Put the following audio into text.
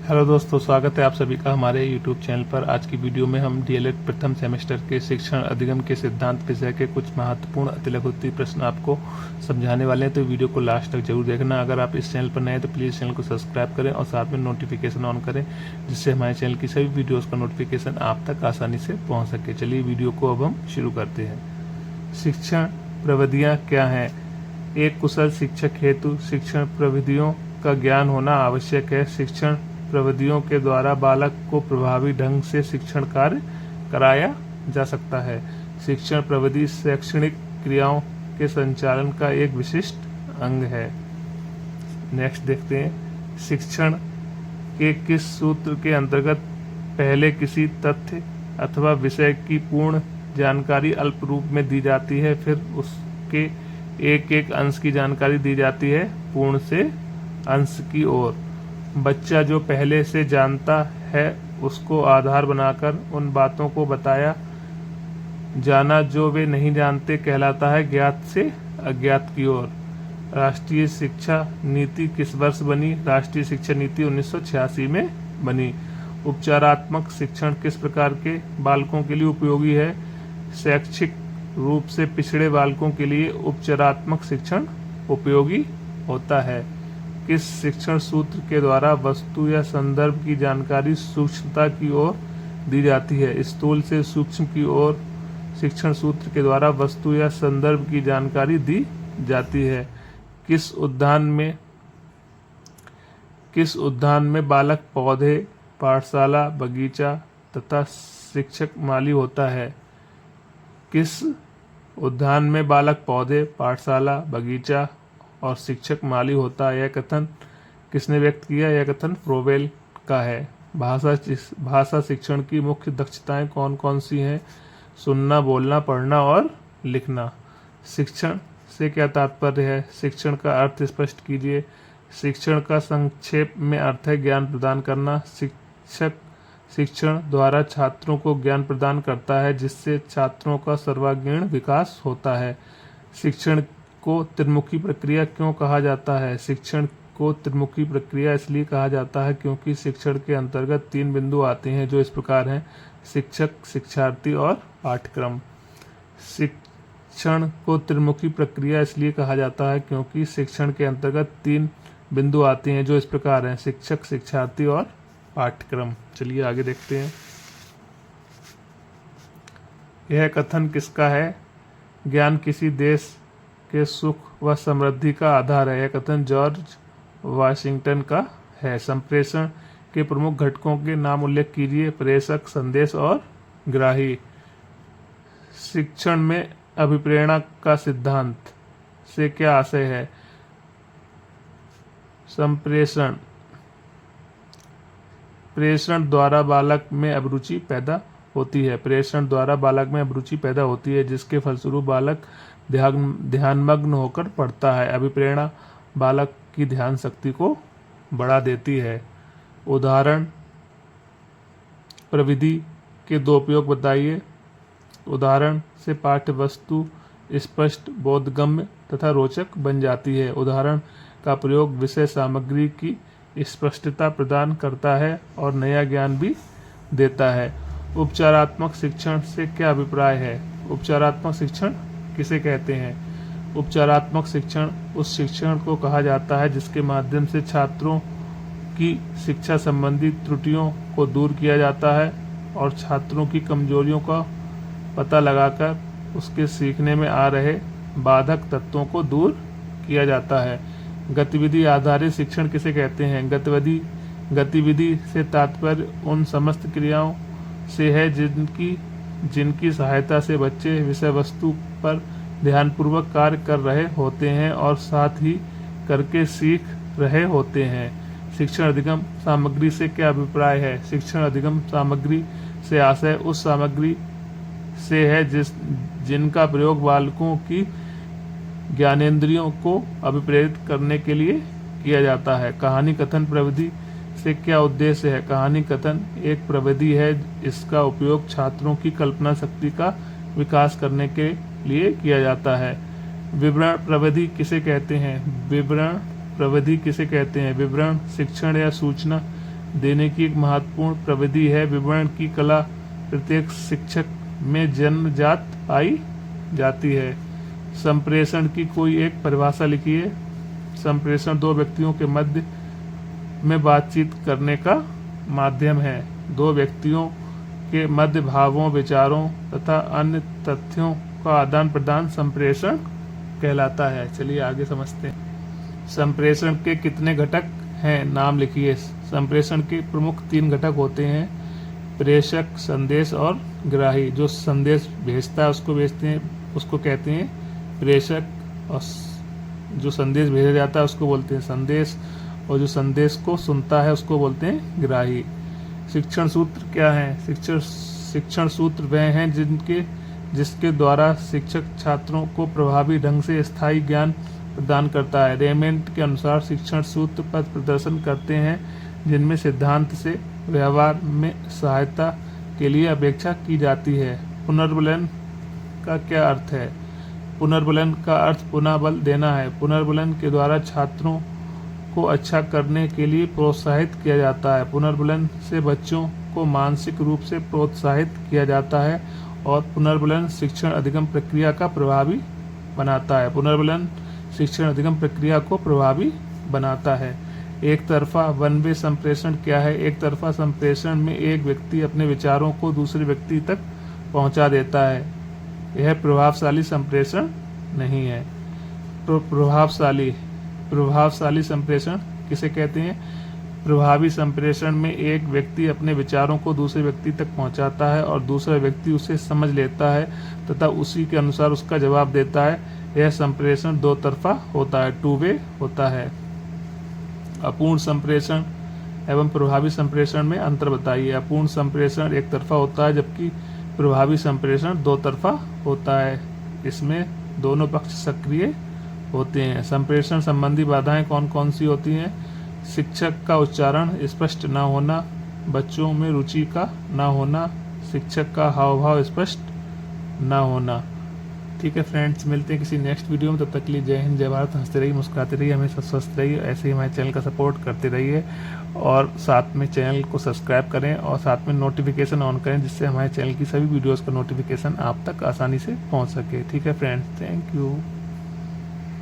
Hello दोस्तों, स्वागत है आप सभी का हमारे YouTube चैनल पर। आज की वीडियो में हम डीएलएड प्रथम सेमेस्टर के शिक्षण अधिगम के सिद्धांत विषय के कुछ महत्वपूर्ण अतिलघुत्तरीय प्रश्न आपको समझाने वाले हैं, तो वीडियो को लास्ट तक जरूर देखना। अगर आप इस चैनल पर नए हैं तो प्लीज़ चैनल को सब्सक्राइब करें और साथ में नोटिफिकेशन ऑन करें, जिससे हमारे चैनल की सभी वीडियोज़ का नोटिफिकेशन आप तक आसानी से पहुँच सके। चलिए वीडियो को अब हम शुरू करते हैं। शिक्षण प्रविधियाँ क्या हैं? एक कुशल शिक्षक हेतु शिक्षण प्रविधियों का ज्ञान होना आवश्यक है। शिक्षण प्रविधियों के द्वारा बालक को प्रभावी ढंग से शिक्षण कार्य कराया जा सकता है। शिक्षण प्रविधि शैक्षणिक क्रियाओं के संचालन का एक विशिष्ट अंग है। नेक्स्ट देखते हैं, शिक्षण के किस सूत्र के अंतर्गत पहले किसी तथ्य अथवा विषय की पूर्ण जानकारी अल्प रूप में दी जाती है, फिर उसके एक एक अंश की जानकारी दी जाती है पूर्ण से अंश की ओर। बच्चा जो पहले से जानता है उसको आधार बनाकर उन बातों को बताया जाना जो वे नहीं जानते कहलाता है ज्ञात से अज्ञात की ओर। राष्ट्रीय शिक्षा नीति किस वर्ष बनी? राष्ट्रीय शिक्षा नीति 1986 में बनी। उपचारात्मक शिक्षण किस प्रकार के बालकों के लिए उपयोगी है? शैक्षिक रूप से पिछड़े बालकों के लिए उपचारात्मक शिक्षण उपयोगी होता है। किस शिक्षण सूत्र के द्वारा वस्तु या संदर्भ की जानकारी सूक्ष्मता की ओर दी जाती है? स्थूल से सूक्ष्म की ओर शिक्षण सूत्र के द्वारा वस्तु या संदर्भ की जानकारी दी जाती है। किस उद्यान में बालक पौधे, पाठशाला, बगीचा तथा शिक्षक माली होता है? किस उद्यान में बालक पौधे, पाठशाला, बगीचा और शिक्षक माली होता है? यह कथन किसने व्यक्त किया? यह कथन फ्रोबेल का है। भाषा शिक्षण की मुख्य दक्षताएं कौन कौन सी हैं? सुनना, बोलना, पढ़ना और लिखना। शिक्षण से क्या तात्पर्य है? शिक्षण का अर्थ स्पष्ट कीजिए। शिक्षण का संक्षेप में अर्थ है ज्ञान प्रदान करना। शिक्षक शिक्षण द्वारा छात्रों को ज्ञान प्रदान करता है जिससे छात्रों का सर्वांगीण विकास होता है। शिक्षण को त्रिमुखी प्रक्रिया क्यों कहा जाता है? शिक्षण को त्रिमुखी प्रक्रिया इसलिए कहा जाता है क्योंकि शिक्षण के अंतर्गत 3 बिंदु आते हैं जो इस प्रकार हैं: शिक्षक, शिक्षार्थी और पाठ्यक्रम। शिक्षण को त्रिमुखी प्रक्रिया इसलिए कहा जाता है क्योंकि शिक्षण के अंतर्गत 3 बिंदु आते हैं जो इस प्रकार हैं: शिक्षक, शिक्षार्थी और पाठ्यक्रम। चलिए आगे देखते हैं। यह कथन किसका है? ज्ञान किसी देश के सुख व समृद्धि का आधार है। यह कथन जॉर्ज वाशिंगटन का है। संप्रेषण के प्रमुख घटकों के नाम उल्लेख कीजिए। प्रेषक, संदेश और ग्राही। शिक्षण में अभिप्रेरणा का सिद्धांत से क्या आशय है? संप्रेषण प्रेषण द्वारा बालक में अभिरुचि पैदा होती है। प्रेषण द्वारा बालक में अभिरुचि पैदा होती है जिसके फलस्वरूप बालक ध्यानमग्न होकर पढ़ता है। अभिप्रेरणा बालक की ध्यान शक्ति को बढ़ा देती है। उदाहरण प्रविधि के 2 उपयोग बताइए। उदाहरण से पाठ्य वस्तु स्पष्ट, बोधगम्य तथा रोचक बन जाती है। उदाहरण का प्रयोग विषय सामग्री की स्पष्टता प्रदान करता है और नया ज्ञान भी देता है। उपचारात्मक शिक्षण से क्या अभिप्राय है? उपचारात्मक शिक्षण किसे कहते हैं? उपचारात्मक शिक्षण उस शिक्षण को कहा जाता है जिसके माध्यम से छात्रों की शिक्षा संबंधी त्रुटियों को दूर किया जाता है और छात्रों की कमजोरियों का पता लगाकर उसके सीखने में आ रहे बाधक तत्वों को दूर किया जाता है। गतिविधि आधारित शिक्षण किसे कहते हैं? गतिविधि से तात्पर्य उन समस्त क्रियाओं से है जिनकी सहायता से बच्चे विषय वस्तु पर ध्यानपूर्वक कार्य कर रहे होते हैं और साथ ही करके सीख रहे होते हैं। शिक्षण अधिगम सामग्री से क्या अभिप्राय है? शिक्षण अधिगम सामग्री से आशय उस सामग्री से है जिनका प्रयोग बालकों की ज्ञानेंद्रियों को अभिप्रेरित करने के लिए किया जाता है। कहानी कथन प्रविधि से क्या उद्देश्य है? कहानी कथन एक प्रविधि है, इसका उपयोग छात्रों की कल्पना शक्ति का विकास करने के लिए किया जाता है। विवरण प्रविधि किसे कहते हैं? विवरण प्रविधि किसे कहते हैं? विवरण शिक्षण या सूचना देने की एक महत्वपूर्ण प्रविधि है। विवरण की कला प्रत्येक शिक्षक में जन्मजात पाई जाती है। संप्रेषण की कोई एक परिभाषा लिखिए। संप्रेषण दो व्यक्तियों के मध्य में बातचीत करने का माध्यम है। दो व्यक्तियों के मध्य भावों, विचारों तथा अन्य तथ्यों का आदान प्रदान संप्रेषण कहलाता है। चलिए आगे समझते हैं। संप्रेषण के कितने घटक हैं, नाम लिखिए। संप्रेषण के प्रमुख 3 घटक होते हैं, प्रेषक, संदेश और ग्राही। जो संदेश भेजता है उसको कहते हैं प्रेषक, और जो संदेश भेजा जाता है उसको बोलते हैं संदेश, और जो संदेश को सुनता है उसको बोलते हैं ग्राही। शिक्षण सूत्र क्या है? शिक्षण सूत्र वह हैं जिसके द्वारा शिक्षक छात्रों को प्रभावी ढंग से स्थायी ज्ञान प्रदान करता है। रेमंड के अनुसार शिक्षण सूत्र पथ प्रदर्शन करते हैं जिनमें सिद्धांत से व्यवहार में सहायता के लिए अपेक्षा की जाती है। पुनर्बलन का क्या अर्थ है? पुनर्बलन का अर्थ पुनः बल देना है। पुनर्बलन के द्वारा छात्रों को अच्छा करने के लिए प्रोत्साहित किया जाता है। पुनर्बलन से बच्चों को मानसिक रूप से प्रोत्साहित किया जाता है और पुनर्बलन शिक्षण अधिगम प्रक्रिया का प्रभावी बनाता है। पुनर्बलन शिक्षण अधिगम प्रक्रिया को प्रभावी बनाता है। एक तरफा वन वे संप्रेषण क्या है? एक तरफा संप्रेषण में एक व्यक्ति अपने विचारों को दूसरे व्यक्ति तक पहुंचा देता है। यह प्रभावशाली संप्रेषण नहीं है। तो प्रभावशाली संप्रेषण किसे कहते हैं? प्रभावी संप्रेषण में एक व्यक्ति अपने विचारों को दूसरे व्यक्ति तक पहुंचाता है और दूसरा व्यक्ति उसे समझ लेता है तथा उसी के अनुसार उसका जवाब देता है। यह संप्रेषण दो तरफा होता है, 2 वे होता है। अपूर्ण संप्रेषण एवं प्रभावी संप्रेषण में अंतर बताइए। अपूर्ण संप्रेषण एक तरफा होता है जबकि प्रभावी संप्रेषण 2 तरफा होता है। इसमें दोनों पक्ष सक्रिय होते हैं। संप्रेषण संबंधी बाधाएं कौन कौन सी होती हैं? शिक्षक का उच्चारण स्पष्ट न होना, बच्चों में रुचि का न होना, शिक्षक का हाव भाव स्पष्ट न होना। ठीक है फ्रेंड्स, मिलते हैं किसी नेक्स्ट वीडियो में। तब तक के लिए जय हिंद, जय भारत। हंसते रहिए, मुस्कुराते रहिए, हमेशा स्वस्थ रहिए। ऐसे ही हमारे चैनल का सपोर्ट करते रहिए और साथ में चैनल को सब्सक्राइब करें और साथ में नोटिफिकेशन ऑन करें जिससे हमारे चैनल की सभी वीडियोज़ का नोटिफिकेशन आप तक आसानी से पहुँच सके। ठीक है फ्रेंड्स, थैंक यू।